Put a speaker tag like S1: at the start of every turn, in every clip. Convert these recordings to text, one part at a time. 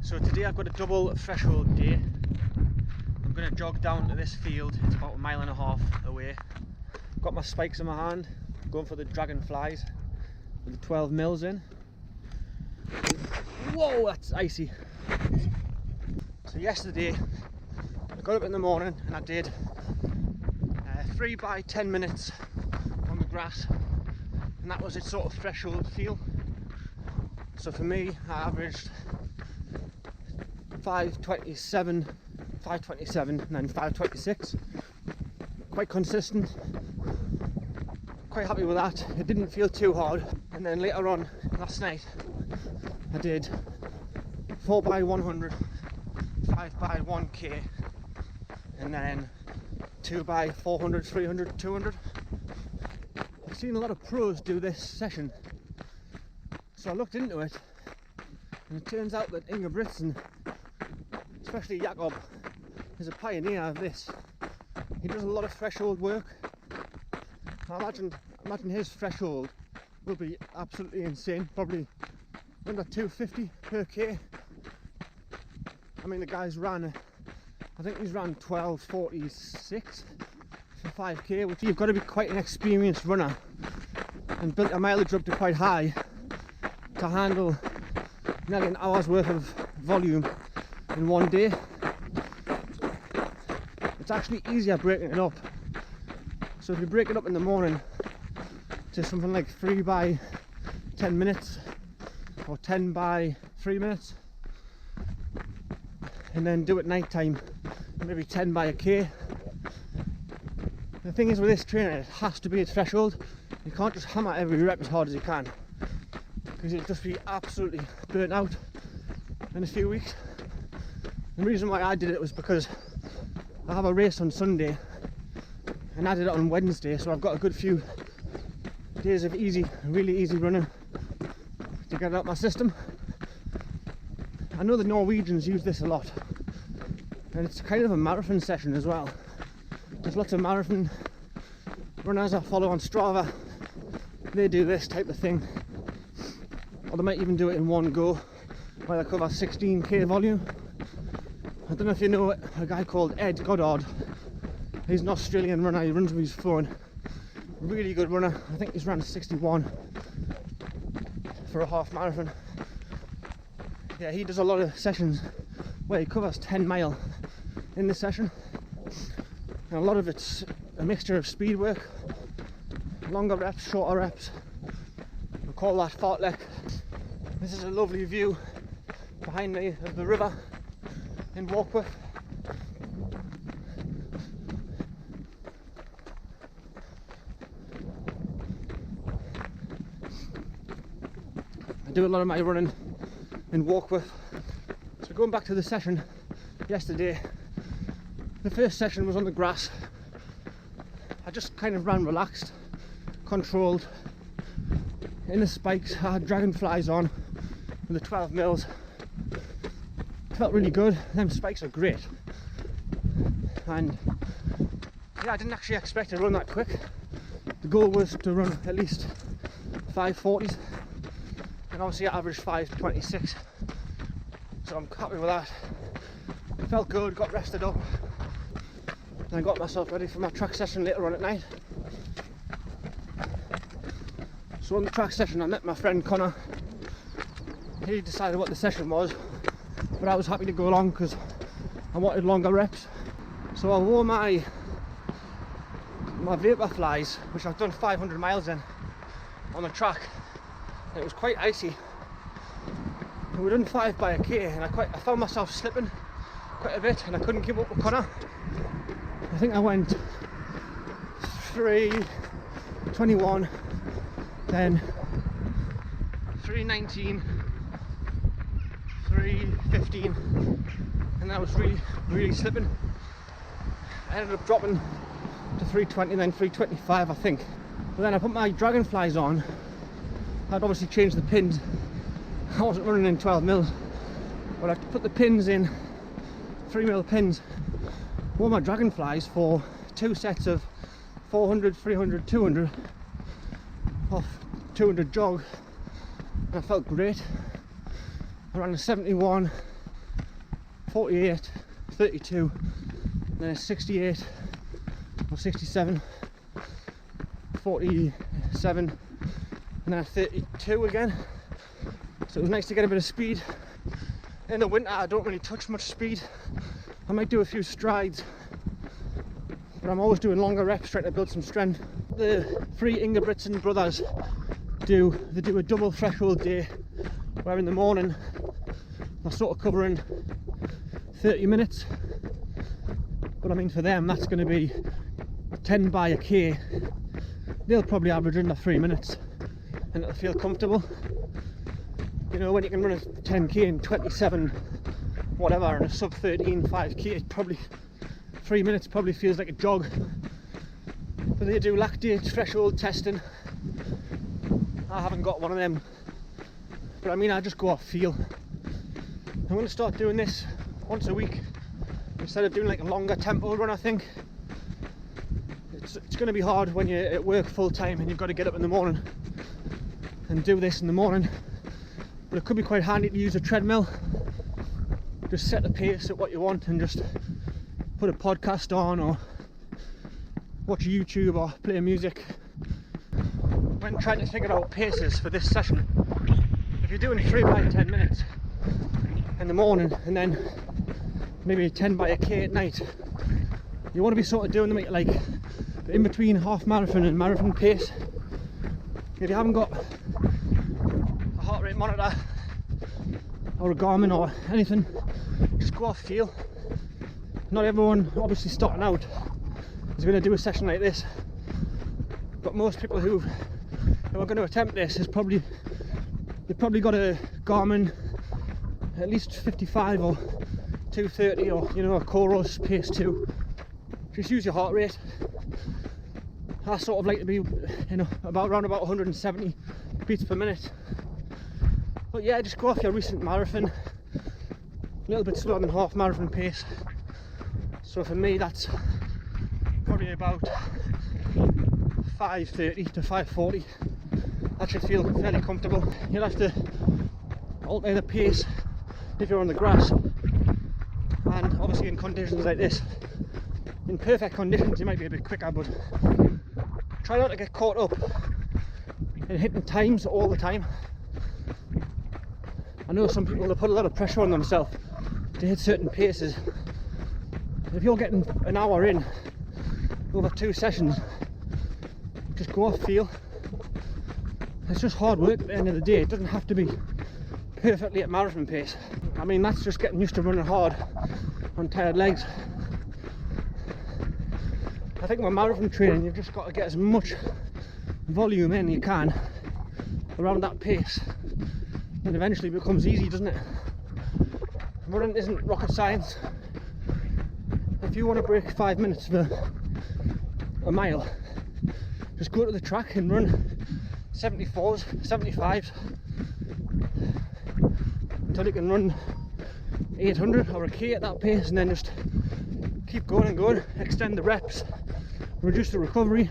S1: So today I've got a double threshold day. I'm going to jog down to this field, it's about 1.5 miles away. Got my spikes in my hand, going for the Dragonflies with the 12 mils in. Whoa, that's icy. So yesterday I got up in the morning and I did 3 by 10 minutes on the grass, and that was its sort of threshold feel. So for me, I averaged 5:27, and then 5:26. Quite consistent. Quite happy with that. It didn't feel too hard. And then later on last night, I did 4 by 100, 5 by 1k, and then 2 by 400, 300, 200. I've seen a lot of pros do this session, so I looked into it, and it turns out that Ingebrigtsen, especially Jakob, is a pioneer of this. He does a lot of threshold work. I imagine his threshold will be absolutely insane, probably under 250 per k. I mean, the guy's ran, I think he's ran 12:46 for 5k, which you've got to be quite an experienced runner and built your mileage up to quite high to handle nearly an hour's worth of volume in one day. It's actually easier breaking it up. So if you break it up in the morning to something like 3 by 10 minutes or 10 by 3 minutes, and then do it night time, maybe 10 by a k. The thing is with this training, it has to be its threshold. You can't just hammer every rep as hard as you can, because you'll just be absolutely burnt out in a few weeks. The reason why I did it was because I have a race on Sunday and I did it on Wednesday, so I've got a good few days of really easy running to get it out my system. I know the Norwegians use this a lot, and it's kind of a marathon session as well. There's lots of marathon runners I follow on Strava. They do this type of thing, or they might even do it in one go where they cover 16k volume. I don't know if you know a guy called Ed Goddard. He's an Australian runner, he runs with his phone. Really good runner. I think he's ran 61 for a half marathon. Yeah, he does a lot of sessions where he covers 10 mile in the session, and a lot of it's a mixture of speed work, longer reps, shorter reps. We call that fartlek. This is a lovely view behind me of the river in Warkworth. I do a lot of my running in Warkworth. So going back to the session yesterday, the first session was on the grass. I just kind of ran relaxed, controlled. In the spikes I had Dragonflies on with the 12 mils. It felt really good. Them spikes are great. And yeah, I didn't actually expect to run that quick. The goal was to run at least 5:40s, and obviously I averaged 5:26, so I'm happy with that. It felt good, got rested up, and I got myself ready for my track session later on at night. So on the track session I met my friend Connor. He decided what the session was, but I was happy to go along because I wanted longer reps. So I wore my Vaporflies, which I've done 500 miles in, on the track. It was quite icy. We were done 5 by a k, and I found myself slipping quite a bit, and I couldn't keep up with Connor. I think I went 3:21, then 3:19, 3:15, and I was really slipping. I ended up dropping to 3:20, then 3:25 I think. But then I put my Dragonflies on. I'd obviously changed the pins. I wasn't running in 12 mils, but I put the pins in 3 mil pins. Wore my Dragonflies for 2 sets of 400, 300, 200 off 200 jog, and I felt great. I ran a 71 48, 32, and then a 68 or 67, 47, and then a 32 again. So it was nice to get a bit of speed. In the winter I don't really touch much speed. I might do a few strides, but I'm always doing longer reps trying to build some strength. The three Ingebrigtsen brothers do a double threshold day where in the morning they're sort of covering 30 minutes, but I mean for them that's going to be 10 by a K. They'll probably average under 3 minutes and it'll feel comfortable. You know, when you can run a 10k in 27 whatever and a sub 13 5k, it probably 3 minutes probably feels like a jog. But they do lactate threshold testing. I haven't got one of them, but I mean I just go off feel. I'm going to start doing this once a week instead of doing like a longer tempo run. I think it's going to be hard when you're at work full time and you've got to get up in the morning and do this in the morning, but it could be quite handy to use a treadmill. Just set the pace at what you want and just put a podcast on or watch YouTube or play music. When trying to figure out paces for this session, if you're doing 3 by 10 minutes in the morning and then maybe 10 by a K at night, you want to be sort of doing them like in between half marathon and marathon pace. If you haven't got a heart rate monitor or a Garmin or anything, just go off feel. Not everyone obviously starting out is going to do a session like this, but most people who are going to attempt this they've probably got a Garmin at least 55 or 230 or you know a Coros Pace 2. Just use your heart rate. I sort of like to be around about 170 beats per minute. But yeah, just go off your recent marathon, a little bit slower than half marathon pace. So for me that's probably about 5:30 to 5:40. That should feel fairly comfortable. You'll have to alter the pace if you're on the grass, and obviously in conditions like this, in perfect conditions you might be a bit quicker, but try not to get caught up in hitting times all the time. I know some people, they put a lot of pressure on themselves to hit certain paces. If you're getting an hour in over 2 sessions, just go off feel. It's just hard work at the end of the day. It doesn't have to be perfectly at marathon pace. I mean that's just getting used to running hard on tired legs. I think with marathon training you've just got to get as much volume in you can around that pace, and eventually it becomes easy, doesn't it? Running isn't rocket science. If you want to break 5 minutes for a mile, just go to the track and run 74s, 75s until you can run 800 or a K at that pace, and then just keep going and going, extend the reps, reduce the recovery,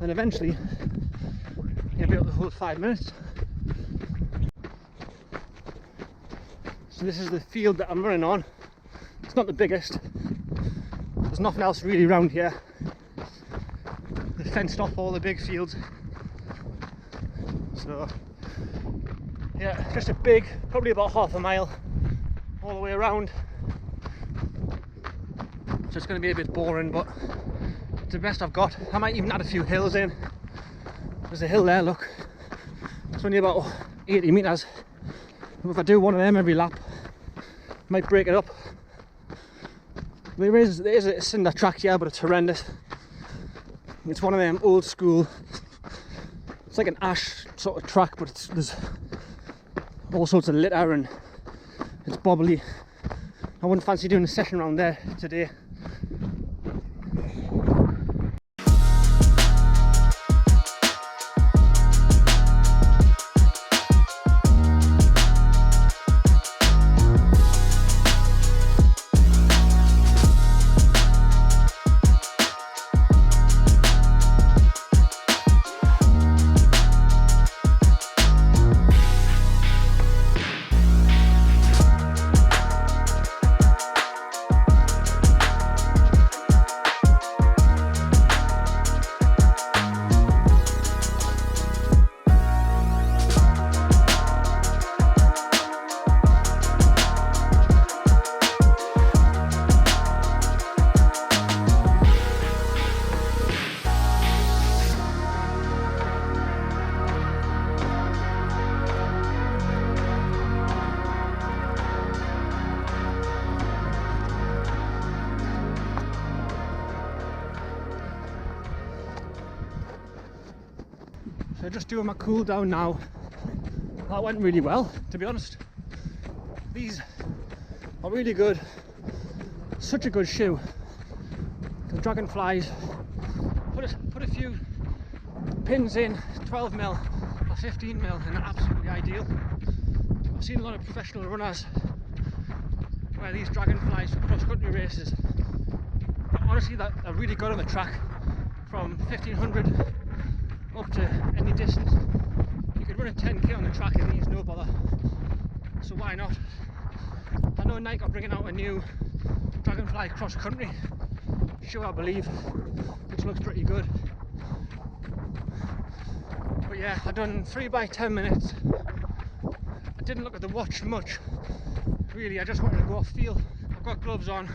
S1: and eventually you'll be able to hold 5 minutes. So this is the field that I'm running on. It's not the biggest, there's nothing else really around here. They fenced off all the big fields, so yeah, just a big, probably about half a mile all the way around. So it's going to be a bit boring, but it's the best I've got. I might even add a few hills in. There's a hill there, look. It's only about 80 metres. If I do one of them every lap, I might break it up. There is a cinder track here, but it's horrendous. It's one of them old school, it's like an ash sort of track, but there's all sorts of litter and it's bobbly. I wouldn't fancy doing a session around there today. So just doing my cool down now. That went really well, to be honest. These are really good. Such a good shoe. The Dragonflies. Put a few pins in, 12mm or 15mm, and they're absolutely ideal. I've seen a lot of professional runners wear these Dragonflies for cross-country races. Honestly, they're really good on the track, from 1500 up to any distance. You could run a 10k on the track in these, no bother. So why not? I know Nike are bringing out a new Dragonfly cross-country shoe, I believe, which looks pretty good. But yeah, I've done 3 by 10 minutes. I didn't look at the watch much, really. I just wanted to go off feel. I've got gloves on.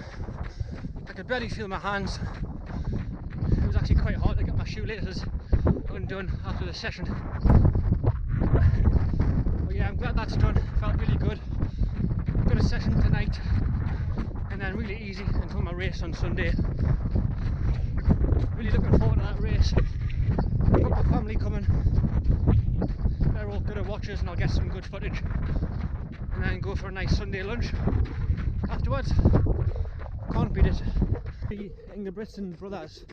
S1: I could barely feel my hands. It was actually quite hard to get my shoelaces undone after the session. But yeah, I'm glad that's done. It felt really good. I've got a session tonight and then really easy until my race on Sunday. Really looking forward to that race. I've got my family coming. They're all good at watches and I'll get some good footage. And then go for a nice Sunday lunch afterwards. Can't beat it. The Ingebrigtsen brothers